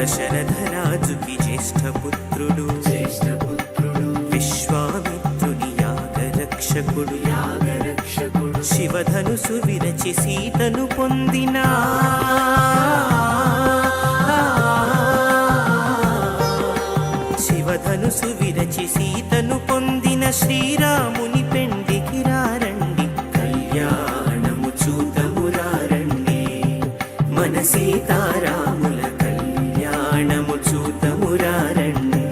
దశరథరాజుకి జ్యేష్ఠపుత్రుడు విశ్వామిత్రుని యాగరక్షకుడు శివధనుసు విరచి సీతను పొందిన శివధనుసు విరచి సీతను పొందిన శ్రీరాముని పెండికి రారండి, కళ్యాణము చూతమురారండి, మన సీతారాముల కళ్యాణము చూతమురారండి.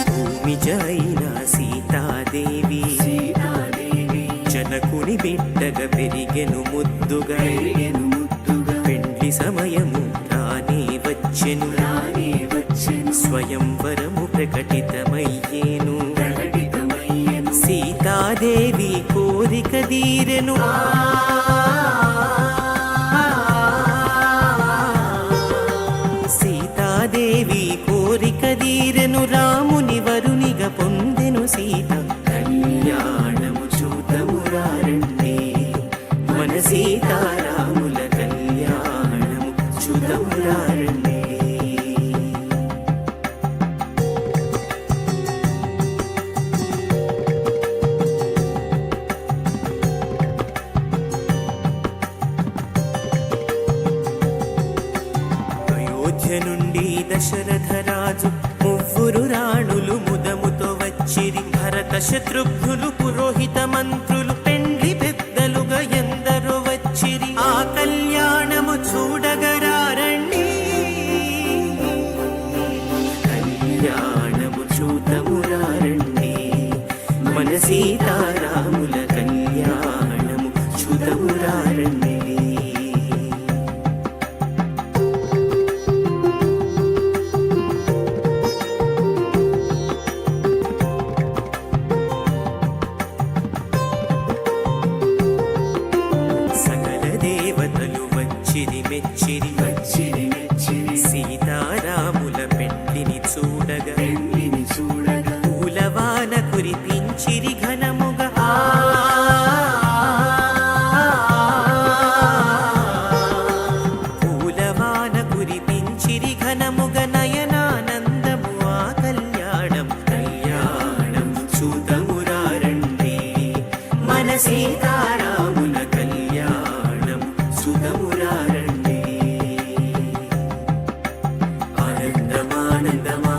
భూమిజైన సీతాదేవి జనకుని బిడ్డగా పెరిగెను ముద్దుగా, పెండ్లి సమయము రానే వచ్చెను, స్వయంవరము ప్రకటితమయ్యేను, సీతాదేవి కోరిక తీరెను, సీతాదేవి కోరిక తీరెను, రాముని వరునిగా పొందెను సీత, కళ్యాణము చూతమురారండి, మన సీతారాముల కళ్యాణము చూతమురారండి. అయోధ్య నుండి దశరథరాజు మువ్వురు రాణులు ముదముతో వచ్చిరి, భరత శత్రుఘ్నులు పురోహిత మంత్రులు పెండ్లి పెద్దలుగా ఎందరో వచ్చిరి, ఆ కళ్యాణము చూడగరారండి, కళ్యాణము చూతమురారండి, మన సీతారాముల కళ్యాణము చూతమురారండి. మెచ్చిరి సీతారాముల పెండ్లిని చూడగా, పూలవాన కురిపించిరి ఘనముగా, పూలవాన కురిపించిరి ఘనముగా, నయనానందము ఆ కళ్యాణం, కళ్యాణం చూతమురారండి, మన సీతారాముల కళ్యాణం చూతమురారండి. ఆనందమానందమా